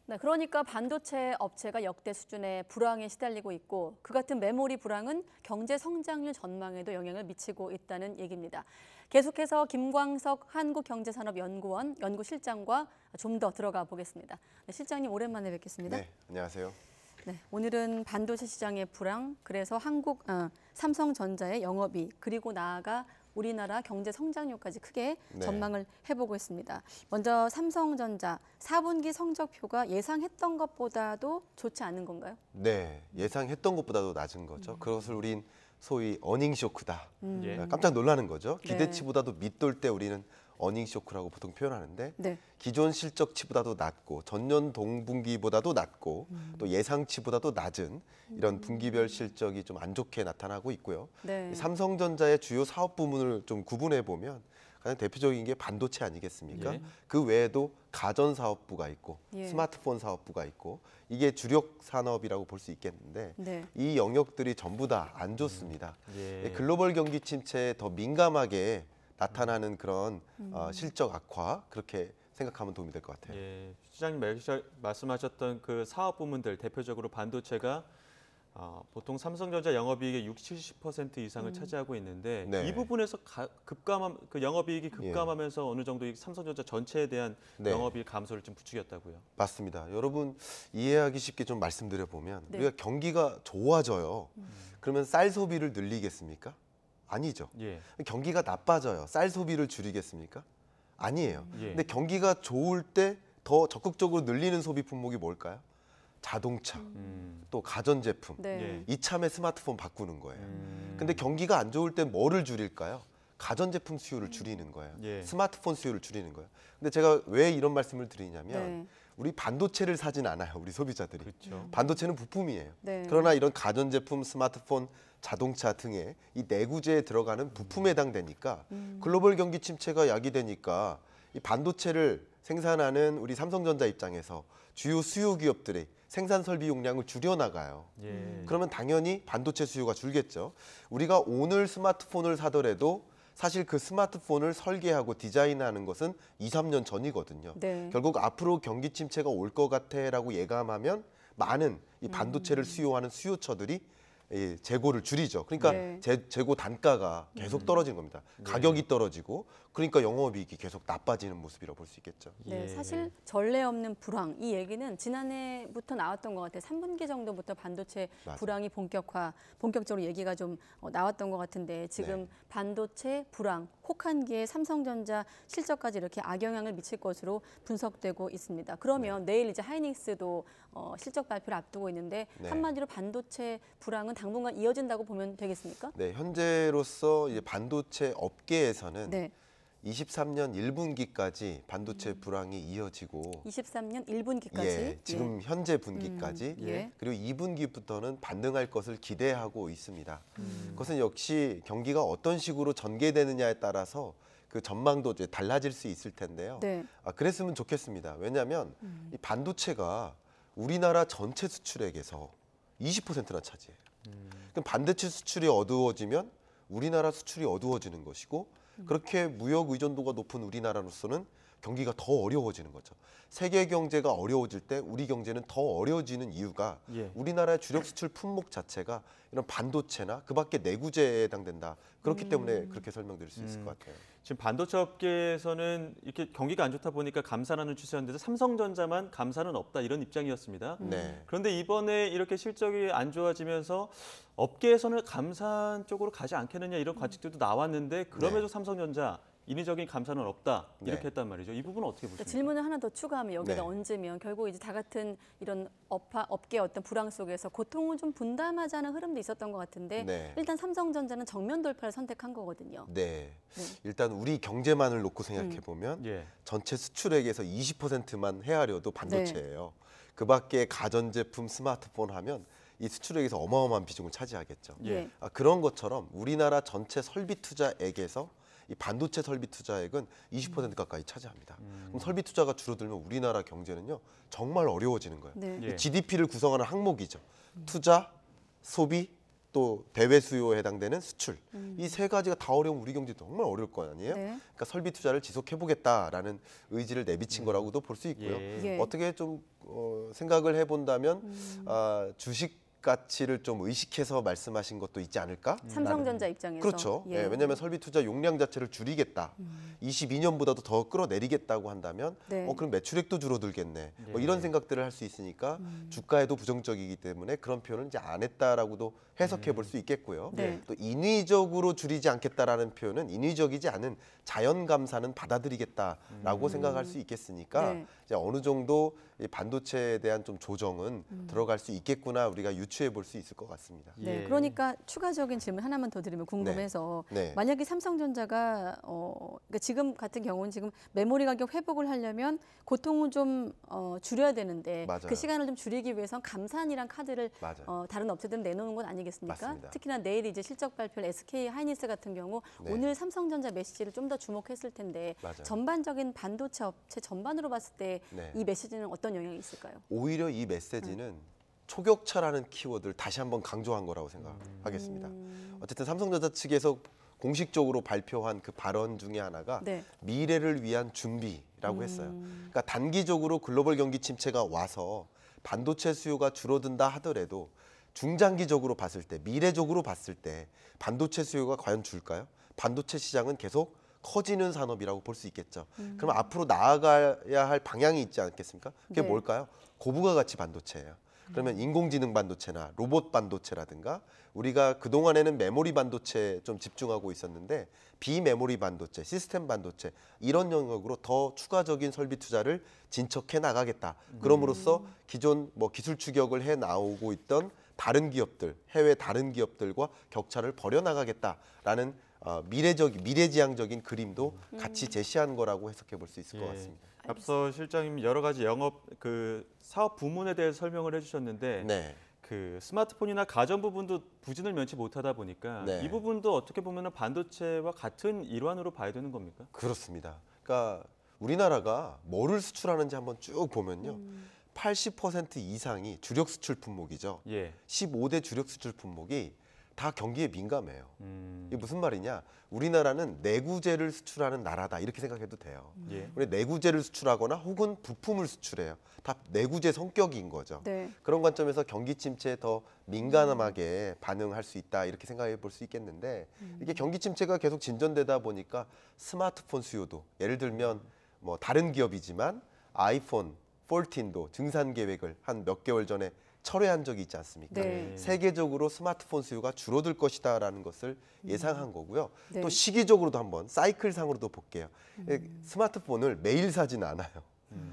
네, 그러니까 반도체 업체가 역대 수준의 불황에 시달리고 있고 그 같은 메모리 불황은 경제 성장률 전망에도 영향을 미치고 있다는 얘기입니다. 계속해서 김광석 한국경제산업연구원 연구실장과 좀 더 들어가 보겠습니다. 네, 실장님 오랜만에 뵙겠습니다. 네, 안녕하세요. 네, 오늘은 반도체 시장의 불황, 그래서 삼성전자의 영업이익, 그리고 나아가 우리나라 경제 성장률까지 크게 전망을 해보고 있습니다. 먼저 삼성전자 4분기 성적표가 예상했던 것보다도 좋지 않은 건가요? 네, 예상했던 것보다도 낮은 거죠. 그것을 우린 소위 어닝 쇼크다. 깜짝 놀라는 거죠. 기대치보다도 밑돌 때 우리는 어닝 쇼크라고 보통 표현하는데 기존 실적치보다도 낮고 전년 동분기보다도 낮고 또 예상치보다도 낮은 이런 분기별 실적이 좀 안 좋게 나타나고 있고요. 삼성전자의 주요 사업 부문을 좀 구분해 보면 가장 대표적인 게 반도체 아니겠습니까? 그 외에도 가전 사업부가 있고 스마트폰 사업부가 있고 이게 주력 산업이라고 볼 수 있겠는데 이 영역들이 전부 다 안 좋습니다. 글로벌 경기 침체에 더 민감하게 나타나는 그런 실적 악화, 그렇게 생각하면 도움이 될 것 같아요. 예, 시장님 말씀하셨던 그 사업 부문들, 대표적으로 반도체가 보통 삼성전자 영업이익의 60~70% 이상을 차지하고 있는데 이 부분에서 그 영업이익이 급감하면서 어느 정도 삼성전자 전체에 대한 영업이익 감소를 좀 부추겼다고요. 맞습니다. 여러분 이해하기 쉽게 좀 말씀드려 보면 우리가 경기가 좋아져요. 그러면 쌀 소비를 늘리겠습니까? 아니죠. 경기가 나빠져요. 쌀 소비를 줄이겠습니까? 아니에요. 근데 경기가 좋을 때 더 적극적으로 늘리는 소비 품목이 뭘까요? 자동차, 또 가전제품, 이참에 스마트폰 바꾸는 거예요. 근데 경기가 안 좋을 때 뭐를 줄일까요? 가전제품 수요를 줄이는 거예요. 스마트폰 수요를 줄이는 거예요. 근데 제가 왜 이런 말씀을 드리냐면 우리 반도체를 사진 않아요. 우리 소비자들이. 반도체는 부품이에요. 그러나 이런 가전제품, 스마트폰, 자동차 등의 이 내구재에 들어가는 부품에 해당되니까 글로벌 경기 침체가 야기되니까 이 반도체를 생산하는 우리 삼성전자 입장에서 주요 수요 기업들의 생산 설비 용량을 줄여나가요. 그러면 당연히 반도체 수요가 줄겠죠. 우리가 오늘 스마트폰을 사더라도 사실 그 스마트폰을 설계하고 디자인하는 것은 2~3년 전이거든요. 결국 앞으로 경기 침체가 올 것 같아라고 예감하면 많은 이 반도체를 수요하는 수요처들이 재고를 줄이죠. 그러니까 재고 단가가 계속 떨어지는 겁니다. 가격이 떨어지고 그러니까 영업이익이 계속 나빠지는 모습이라고 볼 수 있겠죠. 사실 전례 없는 불황, 이 얘기는 지난해부터 나왔던 것 같아요. 3분기 정도부터 반도체 불황이 본격적으로 얘기가 좀 나왔던 것 같은데 지금 반도체 불황, 혹한기에 삼성전자 실적까지 이렇게 악영향을 미칠 것으로 분석되고 있습니다. 그러면 내일 이제 하이닉스도 실적 발표를 앞두고 있는데 한마디로 반도체 불황은 당분간 이어진다고 보면 되겠습니까? 네, 현재로서 이제 반도체 업계에서는 23년 1분기까지 반도체 불황이 이어지고 23년 1분기까지? 지금 현재 분기까지 그리고 2분기부터는 반등할 것을 기대하고 있습니다. 그것은 역시 경기가 어떤 식으로 전개되느냐에 따라서 그 전망도 이제 달라질 수 있을 텐데요. 그랬으면 좋겠습니다. 왜냐하면 이 반도체가 우리나라 전체 수출액에서 20%나 차지해요. 그럼 반도체 수출이 어두워지면 우리나라 수출이 어두워지는 것이고 그렇게 무역 의존도가 높은 우리나라로서는 경기가 더 어려워지는 거죠. 세계 경제가 어려워질 때 우리 경제는 더 어려워지는 이유가 우리나라의 주력 수출 품목 자체가 이런 반도체나 그 밖에 내구재에 해당된다. 그렇기 때문에 그렇게 설명드릴 수 있을 것 같아요. 지금 반도체 업계에서는 이렇게 경기가 안 좋다 보니까 감산하는 추세였는데 삼성전자만 감산은 없다 이런 입장이었습니다. 그런데 이번에 이렇게 실적이 안 좋아지면서 업계에서는 감산 쪽으로 가지 않겠느냐 이런 관측들도 나왔는데 그럼에도 삼성전자 인위적인 감산은 없다 이렇게 했단 말이죠. 이 부분은 어떻게 보십니까? 질문을 하나 더 추가하면 여기다 얹으면 결국 이제 다 같은 이런 업계 어떤 불황 속에서 고통을 좀 분담하자는 흐름도 있었던 것 같은데 일단 삼성전자는 정면 돌파를 선택한 거거든요. 일단 우리 경제만을 놓고 생각해 보면 전체 수출액에서 20%만 헤아려도 반도체예요. 그 밖에 가전제품, 스마트폰 하면 이 수출액에서 어마어마한 비중을 차지하겠죠. 그런 것처럼 우리나라 전체 설비 투자액에서 이 반도체 설비 투자액은 20% 가까이 차지합니다. 그럼 설비 투자가 줄어들면 우리나라 경제는요 정말 어려워지는 거예요. GDP를 구성하는 항목이죠. 투자, 소비, 또 또 대외 수요에 해당되는 수출. 이 세 가지가 다 어려우면 우리 경제 정말 어려울 거 아니에요? 네. 그러니까 설비 투자를 지속해보겠다라는 의지를 내비친 거라고도 볼 수 있고요. 예. 어떻게 좀 생각을 해본다면 주식 가치를 좀 의식해서 말씀하신 것도 있지 않을까? 삼성전자 입장에서. 그렇죠. 예. 왜냐하면 설비 투자 용량 자체를 줄이겠다. 22년보다도 더 끌어내리겠다고 한다면 네. 그럼 매출액도 줄어들겠네. 뭐 이런 생각들을 할 수 있으니까 주가에도 부정적이기 때문에 그런 표현을 이제 안 했다라고도 해석해 볼 수 있겠고요. 네. 또 인위적으로 줄이지 않겠다라는 표현은 인위적이지 않은 자연 감사는 받아들이겠다라고 생각할 수 있겠으니까 네. 이제 어느 정도 이 반도체에 대한 좀 조정은 들어갈 수 있겠구나 우리가 유추해 볼 수 있을 것 같습니다. 네, 예. 그러니까 추가적인 질문 하나만 더 드리면 궁금해서 네. 만약에 삼성전자가 그러니까 지금 같은 경우는 지금 메모리 가격 회복을 하려면 고통을 좀 줄여야 되는데 맞아요. 그 시간을 좀 줄이기 위해서 감산이란 카드를 맞아요. 다른 업체들은 내놓는 건 아니겠습니까? 맞습니다. 특히나 내일 이제 실적 발표를 SK 하이닉스 같은 경우 네. 오늘 삼성전자 메시지를 좀 더 주목했을 텐데 맞아요. 전반적인 반도체 업체 전반으로 봤을 때 이 네. 메시지는 어떤 영향이 있을까요? 오히려 이 메시지는 초격차라는 키워드를 다시 한번 강조한 거라고 생각하겠습니다. 어쨌든 삼성전자 측에서 공식적으로 발표한 그 발언 중에 하나가 네. 미래를 위한 준비라고 했어요. 그러니까 단기적으로 글로벌 경기 침체가 와서 반도체 수요가 줄어든다 하더라도 중장기적으로 봤을 때, 미래적으로 봤을 때 반도체 수요가 과연 줄까요? 반도체 시장은 계속 커지는 산업이라고 볼 수 있겠죠. 그럼 앞으로 나아가야 할 방향이 있지 않겠습니까? 그게 네. 뭘까요? 고부가 가치 반도체예요. 그러면 인공지능 반도체나 로봇 반도체라든가 우리가 그동안에는 메모리 반도체에 좀 집중하고 있었는데 비메모리 반도체, 시스템 반도체 이런 영역으로 더 추가적인 설비 투자를 진척해 나가겠다. 그럼으로써 기존 뭐 기술 추격을 해 나오고 있던 다른 기업들, 해외 다른 기업들과 격차를 벌여 나가겠다라는 미래지향적인 그림도 같이 제시한 거라고 해석해 볼 수 있을 것 같습니다. 앞서 실장님 여러 가지 영업 그 사업 부문에 대해서 설명을 해주셨는데 네. 그 스마트폰이나 가전 부분도 부진을 면치 못하다 보니까 네. 이 부분도 어떻게 보면 반도체와 같은 일환으로 봐야 되는 겁니까? 그렇습니다. 그러니까 우리나라가 뭐를 수출하는지 한번 쭉 보면요. 80% 이상이 주력 수출 품목이죠. 예. 15대 주력 수출 품목이 다 경기에 민감해요. 이게 무슨 말이냐? 우리나라는 내구재를 수출하는 나라다 이렇게 생각해도 돼요. 예. 우리 내구재를 수출하거나 혹은 부품을 수출해요. 다 내구재 성격인 거죠. 네. 그런 관점에서 경기 침체에 더 민감하게 반응할 수 있다 이렇게 생각해 볼 수 있겠는데 이게 경기 침체가 계속 진전되다 보니까 스마트폰 수요도 예를 들면 뭐 다른 기업이지만 아이폰 14도 증산 계획을 한 몇 개월 전에 철회한 적이 있지 않습니까? 네. 세계적으로 스마트폰 수요가 줄어들 것이다라는 것을 예상한 거고요. 네. 또 시기적으로도 한번 사이클상으로도 볼게요. 스마트폰을 매일 사진 않아요.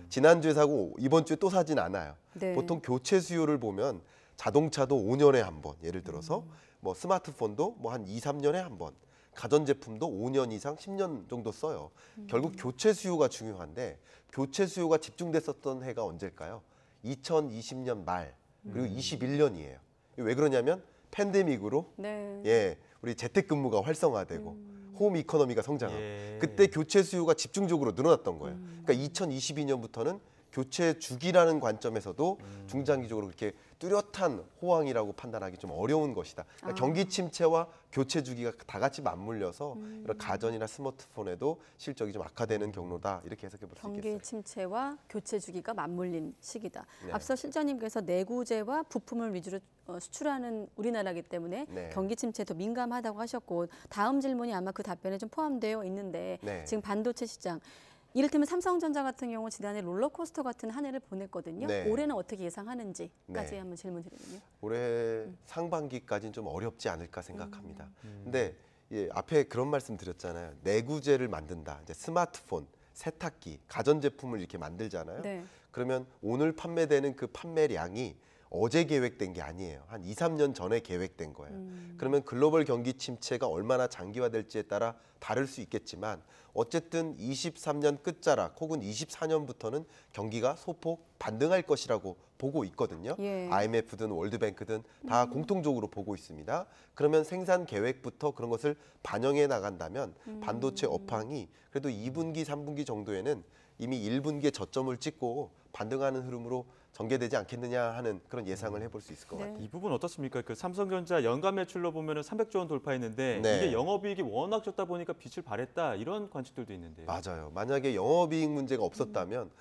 지난주에 사고 이번 주에 또 사진 않아요. 네. 보통 교체 수요를 보면 자동차도 5년에 한 번, 예를 들어서 뭐 스마트폰도 뭐 한 2, 3년에 한 번, 가전제품도 5년 이상 10년 정도 써요. 결국 교체 수요가 중요한데 교체 수요가 집중됐었던 해가 언제일까요? 2020년 말 그리고 21년이에요. 왜 그러냐면 팬데믹으로 네. 예, 우리 재택근무가 활성화되고 홈 이코노미가 성장하고 예. 그때 교체 수요가 집중적으로 늘어났던 거예요. 그러니까 2022년부터는 교체 주기라는 관점에서도 중장기적으로 그렇게 뚜렷한 호황이라고 판단하기 좀 어려운 것이다. 그러니까 경기 침체와 교체 주기가 다 같이 맞물려서 이런 가전이나 스마트폰에도 실적이 좀 악화되는 경로다 이렇게 해석해 볼 수 경기 있겠어요. 침체와 교체 주기가 맞물린 시기다. 네. 앞서 실장님께서 내구재와 부품을 위주로 수출하는 우리나라이기 때문에 네. 경기 침체에 더 민감하다고 하셨고 다음 질문이 아마 그 답변에 좀 포함되어 있는데 네. 지금 반도체 시장 이를테면 삼성전자 같은 경우 지난해 롤러코스터 같은 한 해를 보냈거든요. 네. 올해는 어떻게 예상하는지까지 네. 한번 질문 드리면요. 올해 상반기까지는 좀 어렵지 않을까 생각합니다. 근데 예, 앞에 그런 말씀 드렸잖아요. 내구재를 만든다. 이제 스마트폰, 세탁기, 가전제품을 이렇게 만들잖아요. 네. 그러면 오늘 판매되는 그 판매량이 어제 계획된 게 아니에요. 한 2, 3년 전에 계획된 거예요. 그러면 글로벌 경기 침체가 얼마나 장기화될지에 따라 다를 수 있겠지만 어쨌든 23년 끝자락 혹은 24년부터는 경기가 소폭 반등할 것이라고 보고 있거든요. 예. IMF든 월드뱅크든 다 공통적으로 보고 있습니다. 그러면 생산 계획부터 그런 것을 반영해 나간다면 반도체 업황이 그래도 2분기, 3분기 정도에는 이미 1분기에 저점을 찍고 반등하는 흐름으로 전개되지 않겠느냐 하는 그런 예상을 해볼 수 있을 것 같아요. 이 부분 어떻습니까? 그 삼성전자 연간 매출로 보면은 300조 원 돌파했는데 네. 이게 영업이익이 워낙 좋다 보니까 빛을 발했다 이런 관측들도 있는데요. 맞아요. 만약에 영업이익 문제가 없었다면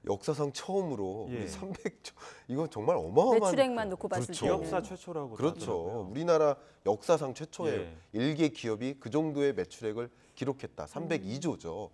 역사상 처음으로 우리 300조 이거 정말 어마어마한 매출액만 놓고 봤을 그렇죠. 때는 기업사 최초라고 그렇죠. 하더라고요. 우리나라 역사상 최초의 예. 일개 기업이 그 정도의 매출액을 기록했다. 302조죠.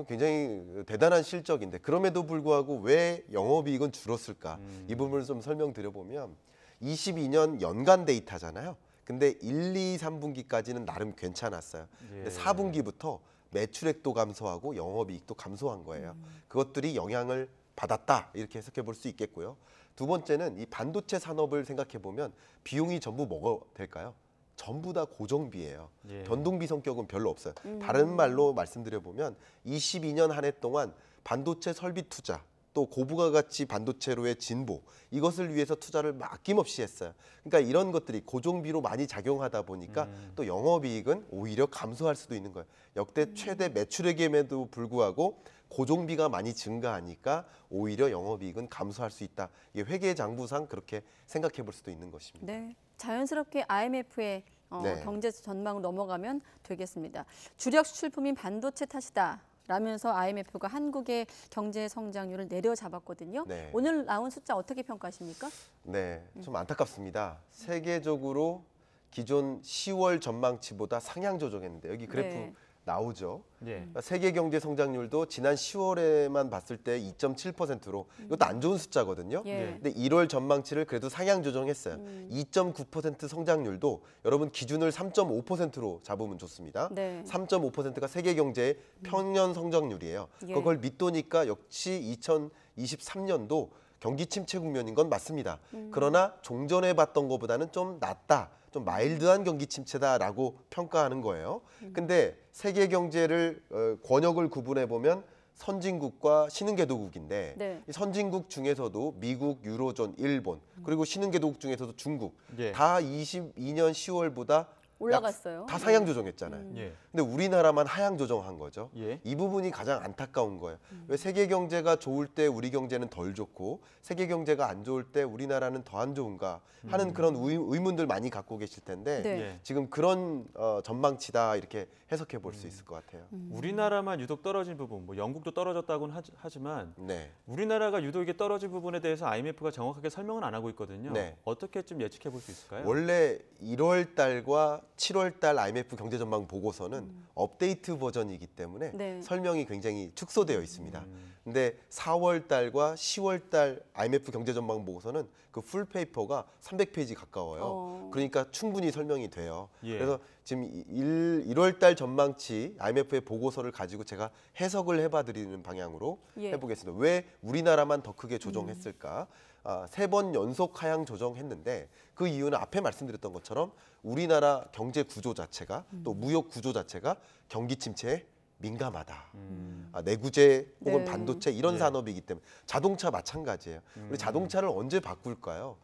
굉장히 대단한 실적인데 그럼에도 불구하고 왜 영업이익은 줄었을까? 이 부분을 좀 설명드려보면 22년 연간 데이터잖아요. 근데 1, 2, 3분기까지는 나름 괜찮았어요. 근데 4분기부터 매출액도 감소하고 영업이익도 감소한 거예요. 그것들이 영향을 받았다 이렇게 해석해 볼 수 있겠고요. 두 번째는 이 반도체 산업을 생각해 보면 비용이 전부 뭐가 될까요? 전부 다 고정비예요. 변동비 성격은 별로 없어요. 다른 말로 말씀드려 보면 22년 한 해 동안 반도체 설비 투자 또 고부가가치 반도체로의 진보 이것을 위해서 투자를 아낌없이 했어요. 그러니까 이런 것들이 고정비로 많이 작용하다 보니까 또 영업이익은 오히려 감소할 수도 있는 거예요. 역대 최대 매출액임에도 불구하고 고정비가 많이 증가하니까 오히려 영업이익은 감소할 수 있다. 이게 회계장부상 그렇게 생각해 볼 수도 있는 것입니다. 네, 자연스럽게 IMF의 네. 경제 전망으로 넘어가면 되겠습니다. 주력 수출품인 반도체 탓이다. 라면서 IMF가 한국의 경제 성장률을 내려잡았거든요. 네. 오늘 나온 숫자 어떻게 평가하십니까? 네, 좀 안타깝습니다. 세계적으로 기존 10월 전망치보다 상향 조정했는데 여기 그래프 네. 나오죠. 예. 그러니까 세계 경제 성장률도 지난 10월에만 봤을 때 2.7%로 이것도 안 좋은 숫자거든요. 예. 근데 1월 전망치를 그래도 상향 조정했어요. 2.9% 성장률도 여러분 기준을 3.5%로 잡으면 좋습니다. 네. 3.5%가 세계 경제의 평년 성장률이에요. 예. 그걸 밑도니까 역시 2023년도 경기 침체 국면인 건 맞습니다. 그러나 종전에 봤던 것보다는 좀 낫다. 좀 마일드한 경기 침체다라고 평가하는 거예요. 근데 세계 경제를 권역을 구분해 보면 선진국과 신흥개도국인데 네. 이 선진국 중에서도 미국, 유로존, 일본 그리고 신흥개도국 중에서도 중국 예. 다 22년 10월보다 올라갔어요. 다 상향 조정했잖아요. 예. 근데 우리나라만 하향 조정한 거죠. 예. 이 부분이 가장 안타까운 거예요. 왜 세계 경제가 좋을 때 우리 경제는 덜 좋고 세계 경제가 안 좋을 때 우리나라는 더 안 좋은가 하는 그런 의문들 많이 갖고 계실 텐데 네. 예. 지금 그런 전망치다 이렇게 해석해 볼 수 있을 것 같아요. 우리나라만 유독 떨어진 부분, 뭐 영국도 떨어졌다고는 하지만 네. 우리나라가 유독 이게 떨어진 부분에 대해서 IMF가 정확하게 설명은 안 하고 있거든요. 네. 어떻게 좀 예측해 볼 수 있을까요? 원래 1월 달과 7월 달 IMF 경제 전망 보고서는 업데이트 버전이기 때문에 네. 설명이 굉장히 축소되어 있습니다. 근데 4월 달과 10월 달 IMF 경제 전망 보고서는 그 풀 페이퍼가 300페이지 가까워요. 그러니까 충분히 설명이 돼요. 예. 그래서 지금 1월 달 전망치 IMF의 보고서를 가지고 제가 해석을 해봐 드리는 방향으로 예. 해보겠습니다. 왜 우리나라만 더 크게 조정했을까? 3번 연속 하향 조정했는데 그 이유는 앞에 말씀드렸던 것처럼 우리나라 경제 구조 자체가 또 무역 구조 자체가 경기 침체에 민감하다. 내구재 혹은 네. 반도체 이런 예. 산업이기 때문에 자동차 마찬가지예요. 우리 자동차를 언제 바꿀까요?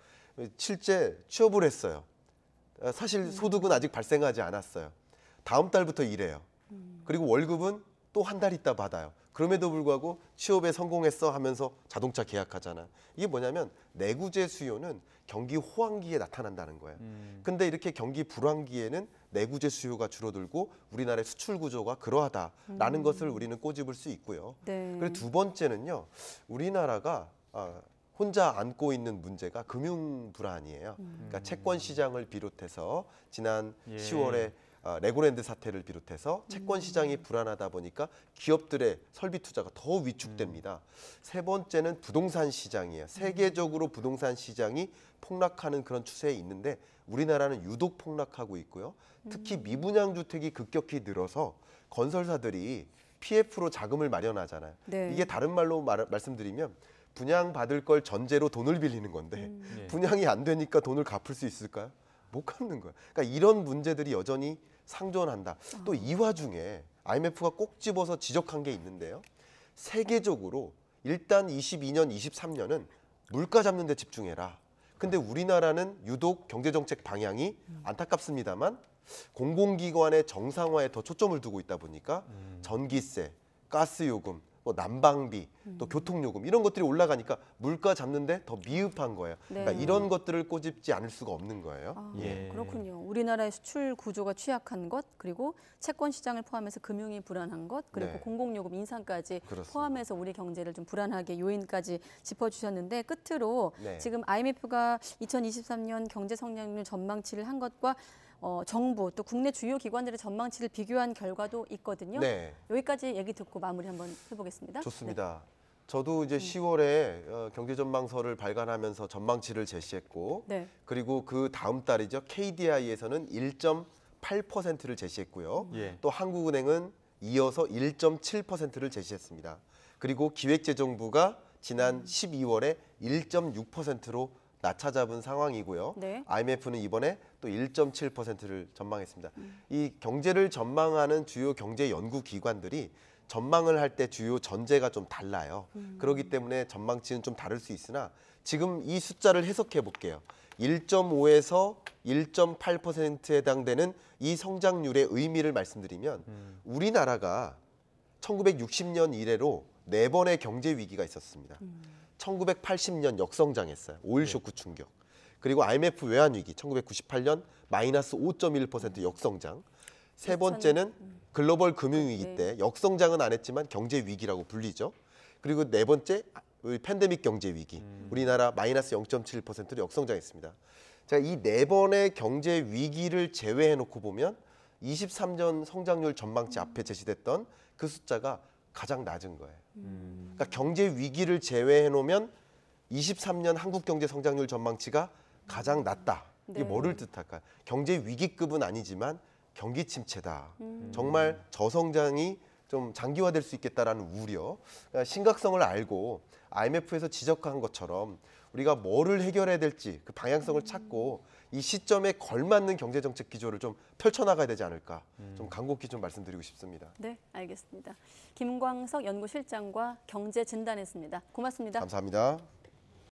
실제 취업을 했어요. 사실 소득은 아직 발생하지 않았어요. 다음 달부터 일해요. 그리고 월급은 또 한 달 있다 받아요. 그럼에도 불구하고 취업에 성공했어 하면서 자동차 계약하잖아. 이게 뭐냐면 내구재 수요는 경기 호황기에 나타난다는 거예요. 근데 이렇게 경기 불황기에는 내구재 수요가 줄어들고 우리나라의 수출 구조가 그러하다라는 것을 우리는 꼬집을 수 있고요. 네. 그리고 두 번째는요. 우리나라가 혼자 안고 있는 문제가 금융 불안이에요. 그러니까 채권 시장을 비롯해서 지난 예. 10월에 레고랜드 사태를 비롯해서 채권 시장이 불안하다 보니까 기업들의 설비 투자가 더 위축됩니다. 세 번째는 부동산 시장이에요. 세계적으로 부동산 시장이 폭락하는 그런 추세에 있는데 우리나라는 유독 폭락하고 있고요. 특히 미분양 주택이 급격히 늘어서 건설사들이 PF로 자금을 마련하잖아요. 네. 이게 다른 말로 말씀드리면 분양 받을 걸 전제로 돈을 빌리는 건데 예. 분양이 안 되니까 돈을 갚을 수 있을까요? 못 갚는 거예요. 그러니까 이런 문제들이 여전히 상존한다. 또 이 와중에 IMF가 꼭 집어서 지적한 게 있는데요. 세계적으로 일단 22년, 23년은 물가 잡는 데 집중해라. 근데 우리나라는 유독 경제정책 방향이 안타깝습니다만 공공기관의 정상화에 더 초점을 두고 있다 보니까 전기세, 가스요금, 뭐 난방비, 또 교통요금 이런 것들이 올라가니까 물가 잡는데 더 미흡한 거예요. 네. 그러니까 이런 것들을 꼬집지 않을 수가 없는 거예요. 아, 예. 그렇군요. 우리나라의 수출 구조가 취약한 것, 그리고 채권 시장을 포함해서 금융이 불안한 것, 그리고 네. 공공요금 인상까지 그렇습니다. 포함해서 우리 경제를 좀 불안하게 요인까지 짚어주셨는데 끝으로 네. 지금 IMF가 2023년 경제 성장률 전망치를 한 것과 정부 또 국내 주요 기관들의 전망치를 비교한 결과도 있거든요. 네. 여기까지 얘기 듣고 마무리 한번 해보겠습니다. 좋습니다. 저도 이제 10월에 경제 전망서를 발간하면서 전망치를 제시했고, 네. 그리고 그 다음 달이죠. KDI에서는 1.8%를 제시했고요. 예. 또 한국은행은 이어서 1.7%를 제시했습니다. 그리고 기획재정부가 지난 12월에 1.6%로 낮춰잡은 상황이고요. 네. IMF는 이번에 또 1.7%를 전망했습니다. 이 경제를 전망하는 주요 경제 연구 기관들이 전망을 할 때 주요 전제가 좀 달라요. 그렇기 때문에 전망치는 좀 다를 수 있으나 지금 이 숫자를 해석해 볼게요. 1.5에서 1.8%에 해당되는 이 성장률의 의미를 말씀드리면 우리나라가 1960년 이래로 4번의 경제 위기가 있었습니다. 1980년 역성장했어요. 오일 쇼크 충격. 그리고 IMF 외환 위기 1998년 마이너스 5.1% 역성장. 세 번째는 글로벌 금융 위기 때 역성장은 안 했지만 경제 위기라고 불리죠. 그리고 네 번째 팬데믹 경제 위기. 우리나라 마이너스 0.7%로 역성장했습니다. 자, 이 4번의 경제 위기를 제외해 놓고 보면 23년 성장률 전망치 앞에 제시됐던 그 숫자가 가장 낮은 거예요. 그러니까 경제 위기를 제외해 놓으면 23년 한국 경제 성장률 전망치가 가장 낮다. 이게 네. 뭐를 뜻할까요? 경제 위기급은 아니지만 경기 침체다. 정말 저성장이 좀 장기화될 수 있겠다라는 우려, 그러니까 심각성을 알고 IMF에서 지적한 것처럼 우리가 뭐를 해결해야 될지 그 방향성을 찾고 이 시점에 걸맞는 경제 정책 기조를 좀 펼쳐나가야 되지 않을까, 좀 간곡히 좀 말씀드리고 싶습니다. 네, 알겠습니다. 김광석 연구실장과 경제 진단했습니다. 고맙습니다. 감사합니다.